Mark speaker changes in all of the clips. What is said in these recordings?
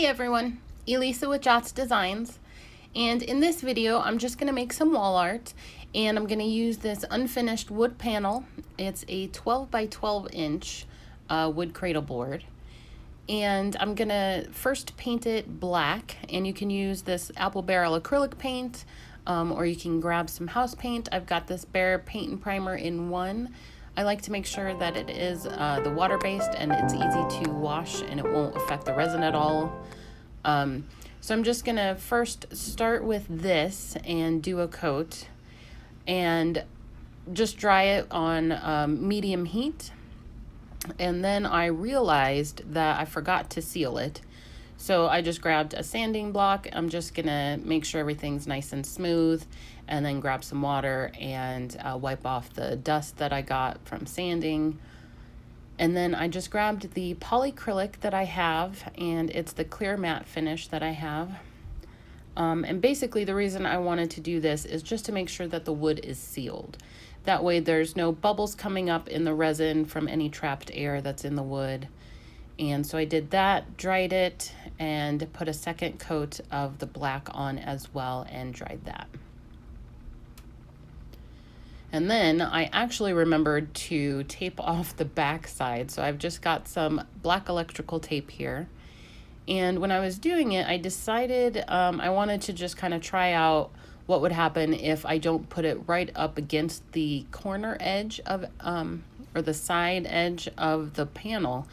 Speaker 1: Hi everyone, Elisa with Jots Designs, and in this video I'm just going to make some wall art, and I'm going to use this unfinished wood panel. It's a 12 by 12 inch wood cradle board, and I'm going to first paint it black, and you can use this apple barrel acrylic paint, or you can grab some house paint. I've got this Behr paint and primer in one. I like to make sure that it is the water-based and it's easy to wash and it won't affect the resin at all. So I'm just gonna first start with this and do a coat and just dry it on medium heat. And then I realized that I forgot to seal it. So I just grabbed a sanding block. I'm just gonna make sure everything's nice and smooth, and then grab some water and wipe off the dust that I got from sanding. And then I just grabbed the polyacrylic that I have, and it's the clear matte finish that I have. And basically the reason I wanted to do this is just to make sure that the wood is sealed. That way there's no bubbles coming up in the resin from any trapped air that's in the wood. And so I did that, dried it, and put a second coat of the black on as well and dried that. And then I actually remembered to tape off the back side. So I've just got some black electrical tape here. And when I was doing it, I decided I wanted to just kind of try out what would happen if I don't put it right up against the corner edge of, or the side edge of the panel.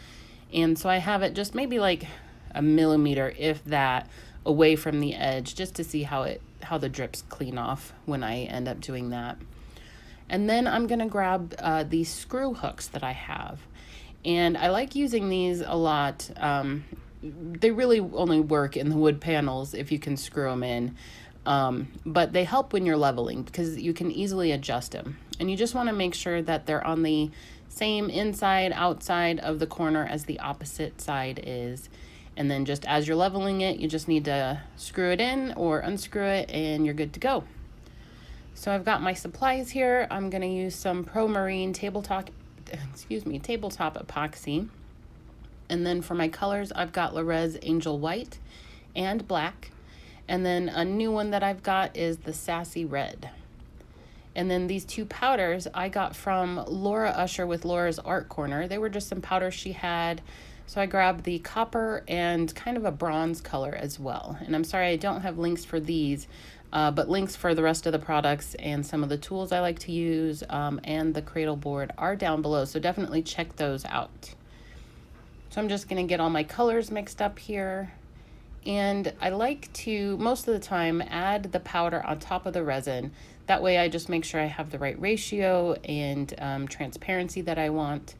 Speaker 1: And so I have it just maybe like a millimeter, if that, away from the edge, just to see how the drips clean off when I end up doing that. And then I'm gonna grab these screw hooks that I have. And I like using these a lot. They really only work in the wood panels if you can screw them in. But they help when you're leveling because you can easily adjust them. And you just wanna make sure that they're on the same inside, outside of the corner as the opposite side is. And then just as you're leveling it, you just need to screw it in or unscrew it and you're good to go. So I've got my supplies here. I'm gonna use some ProMarine tabletop epoxy. And then for my colors, I've got Lorez Angel White and Black. And then a new one that I've got is the Sassy Red. And then these two powders I got from Laura Usher with Laura's Art Corner. They were just some powders she had. So I grabbed the copper and kind of a bronze color as well. And I'm sorry I don't have links for these, but links for the rest of the products and some of the tools I like to use and the cradle board are down below. So definitely check those out. So I'm just gonna get all my colors mixed up here. And I like to, most of the time, add the powder on top of the resin. That way I just make sure I have the right ratio and transparency that I want.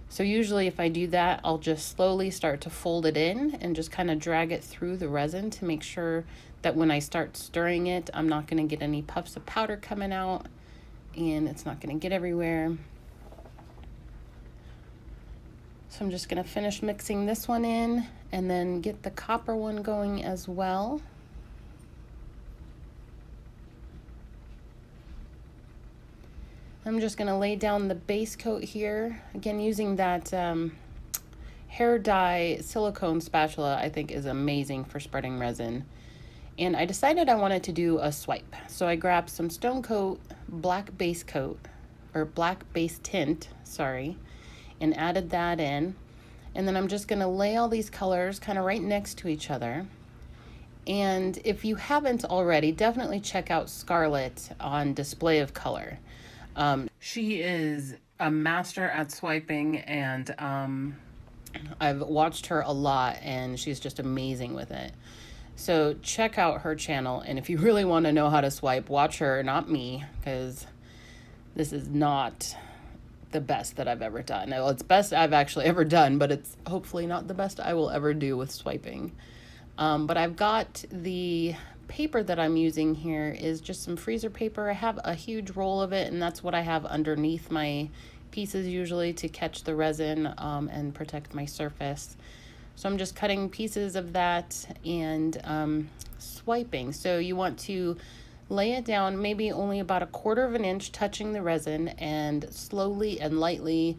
Speaker 1: So usually if I do that, I'll just slowly start to fold it in and just kind of drag it through the resin to make sure that when I start stirring it, I'm not gonna get any puffs of powder coming out and it's not gonna get everywhere. So I'm just gonna finish mixing this one in and then get the copper one going as well. I'm just gonna lay down the base coat here. Again, using that hair dye silicone spatula I think is amazing for spreading resin. And I decided I wanted to do a swipe. So I grabbed some Stone Coat black base coat, or black base tint, sorry, and added that in. And then I'm just gonna lay all these colors kind of right next to each other. And if you haven't already, definitely check out Scarlett on Display of Color. She is a master at swiping, and I've watched her a lot and she's just amazing with it. So check out her channel, and if you really want to know how to swipe, watch her, not me, because this is not the best that I've ever done. Well, it's best I've actually ever done, but it's hopefully not the best I will ever do with swiping. But I've got the paper that I'm using here is just some freezer paper. I have a huge roll of it, and that's what I have underneath my pieces usually to catch the resin and protect my surface. So I'm just cutting pieces of that and swiping. So you want to lay it down maybe only about 1/4 of an inch touching the resin and slowly and lightly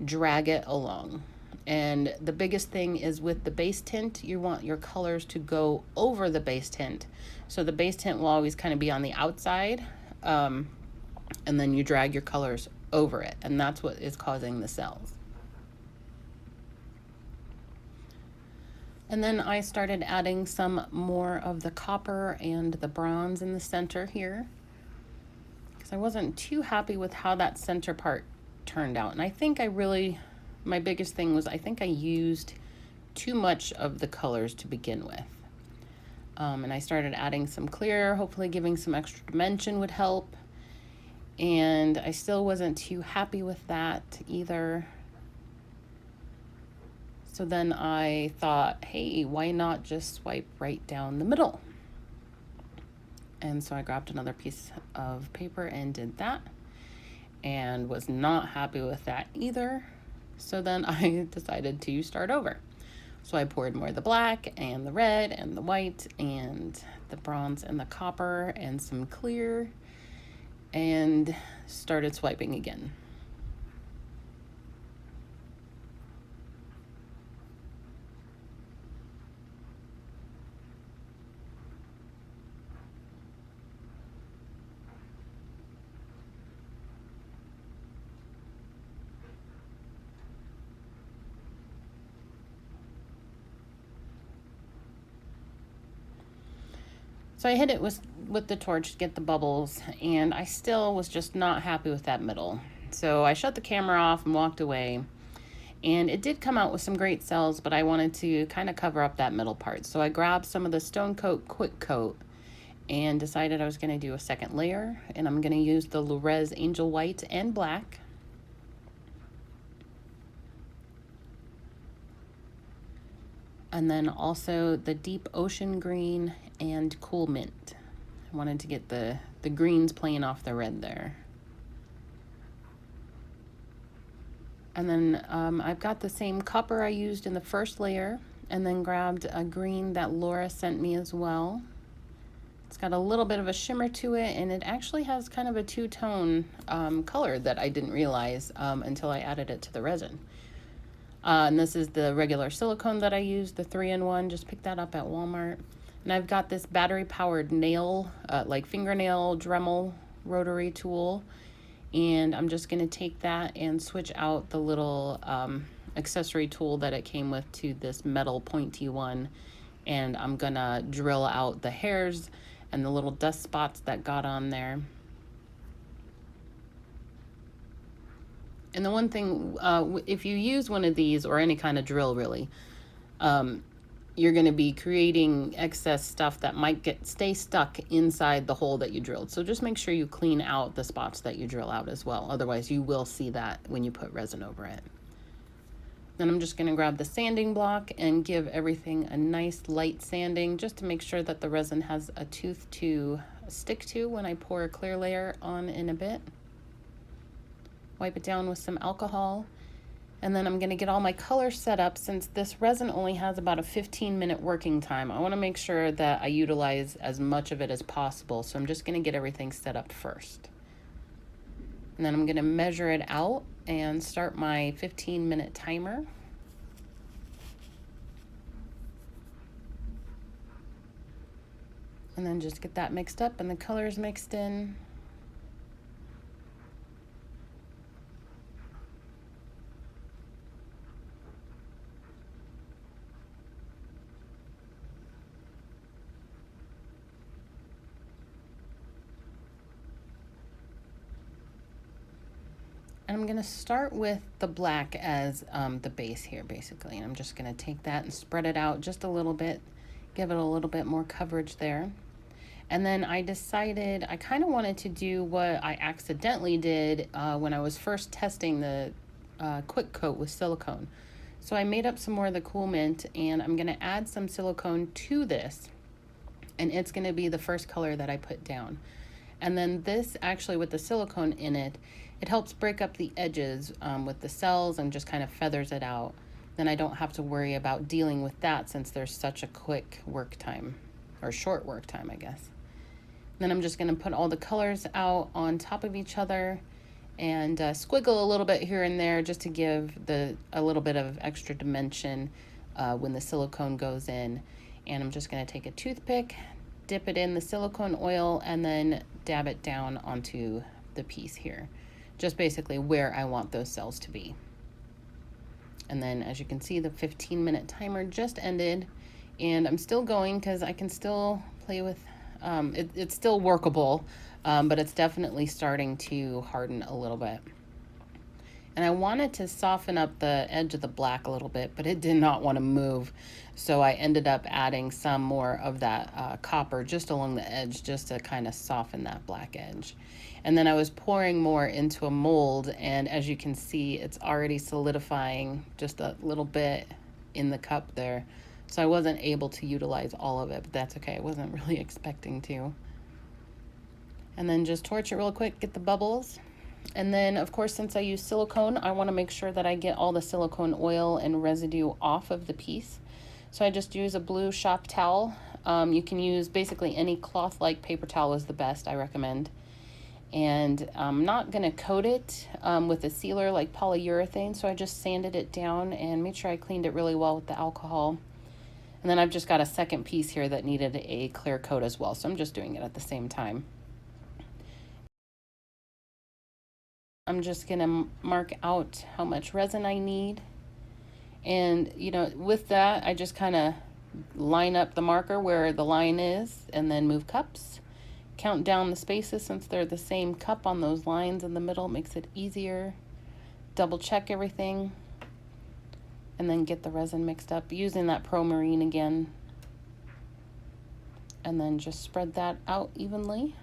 Speaker 1: drag it along. And the biggest thing is with the base tint, you want your colors to go over the base tint. So the base tint will always kind of be on the outside, and then you drag your colors over it, and that's what is causing the cells. And then I started adding some more of the copper and the bronze in the center here, because I wasn't too happy with how that center part turned out. And I think my biggest thing was I think I used too much of the colors to begin with. And I started adding some clear, hopefully giving some extra dimension would help. And I still wasn't too happy with that either. So then I thought, hey, why not just swipe right down the middle? And so I grabbed another piece of paper and did that, and was not happy with that either. So then I decided to start over. So I poured more of the black and the red and the white and the bronze and the copper and some clear, and started swiping again. So I hit it with the torch to get the bubbles, and I still was just not happy with that middle. So I shut the camera off and walked away, and it did come out with some great cells, but I wanted to kind of cover up that middle part. So I grabbed some of the Stone Coat Quick Coat and decided I was going to do a second layer, and I'm going to use the Lurez Angel White and Black. And then also the Deep Ocean Green and Cool Mint. I wanted to get the greens playing off the red there. And then I've got the same copper I used in the first layer, and then grabbed a green that Laura sent me as well. It's got a little bit of a shimmer to it, and it actually has kind of a two-tone color that I didn't realize until I added it to the resin. And this is the regular silicone that I used, the 3-in-1, just picked that up at Walmart. And I've got this battery-powered nail, like fingernail Dremel rotary tool. And I'm just gonna take that and switch out the little accessory tool that it came with to this metal pointy one. And I'm gonna drill out the hairs and the little dust spots that got on there. And the one thing, if you use one of these, or any kind of drill really, you're going to be creating excess stuff that might stay stuck inside the hole that you drilled. So just make sure you clean out the spots that you drill out as well. Otherwise you will see that when you put resin over it. Then I'm just going to grab the sanding block and give everything a nice light sanding, just to make sure that the resin has a tooth to stick to when I pour a clear layer on in a bit. Wipe it down with some alcohol, and then I'm going to get all my colors set up. Since this resin only has about a 15-minute working time, I want to make sure that I utilize as much of it as possible, so I'm just going to get everything set up first. And then I'm going to measure it out and start my 15-minute timer. And then just get that mixed up and the colors mixed in. And I'm gonna start with the black as the base here, basically. And I'm just gonna take that and spread it out just a little bit, give it a little bit more coverage there. And then I decided I kind of wanted to do what I accidentally did when I was first testing the quick coat with silicone. So I made up some more of the Cool Mint, and I'm gonna add some silicone to this, and it's gonna be the first color that I put down. And then this, actually with the silicone in it, it helps break up the edges with the cells and just kind of feathers it out. Then I don't have to worry about dealing with that, since there's such a quick work time, or short work time, I guess. Then I'm just gonna put all the colors out on top of each other and squiggle a little bit here and there just to give a little bit of extra dimension when the silicone goes in. And I'm just going to take a toothpick, dip it in the silicone oil, and then dab it down onto the piece here, just basically where I want those cells to be. And then as you can see, the 15-minute timer just ended, and I'm still going because I can still play with it's still workable, but it's definitely starting to harden a little bit. And I wanted to soften up the edge of the black a little bit, but it did not want to move. So I ended up adding some more of that copper just along the edge, just to kind of soften that black edge. And then I was pouring more into a mold, and as you can see, it's already solidifying just a little bit in the cup there. So I wasn't able to utilize all of it, but that's okay. I wasn't really expecting to. And then just torch it real quick, get the bubbles. And then, of course, since I use silicone, I want to make sure that I get all the silicone oil and residue off of the piece. So I just use a blue shop towel. You can use basically any cloth-like paper towel is the best, I recommend. And I'm not going to coat it with a sealer like polyurethane, so I just sanded it down and made sure I cleaned it really well with the alcohol. And then I've just got a second piece here that needed a clear coat as well, so I'm just doing it at the same time. I'm just gonna mark out how much resin I need. And you know, with that, I just kind of line up the marker where the line is and then move cups. Count down the spaces since they're the same cup on those lines in the middle. It makes it easier. Double check everything. And then get the resin mixed up using that ProMarine again. And then just spread that out evenly,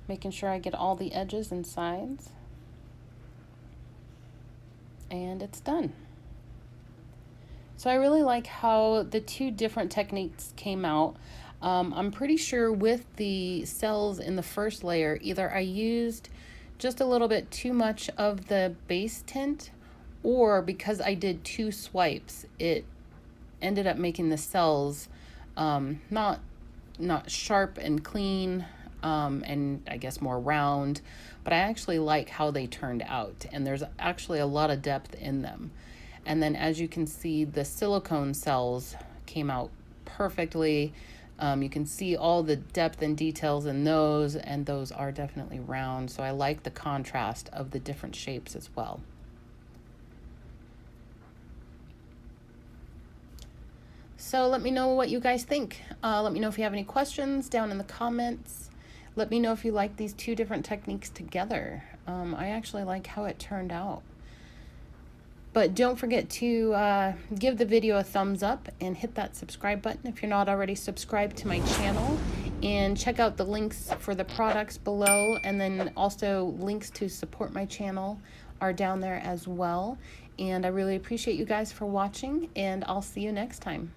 Speaker 1: making sure I get all the edges and sides. And it's done. So I really like how the two different techniques came out. I'm pretty sure with the cells in the first layer, either I used just a little bit too much of the base tint, or because I did two swipes, it ended up making the cells not sharp and clean, and I guess more round, but I actually like how they turned out, and there's actually a lot of depth in them. And then as you can see, the silicone cells came out perfectly. You can see all the depth and details in those, and those are definitely round, so I like the contrast of the different shapes as well. So let me know what you guys think. Let me know if you have any questions down in the comments. Let me know if you like these two different techniques together. I actually like how it turned out. But don't forget to give the video a thumbs up and hit that subscribe button if you're not already subscribed to my channel. And check out the links for the products below, and then also links to support my channel are down there as well. And I really appreciate you guys for watching, and I'll see you next time.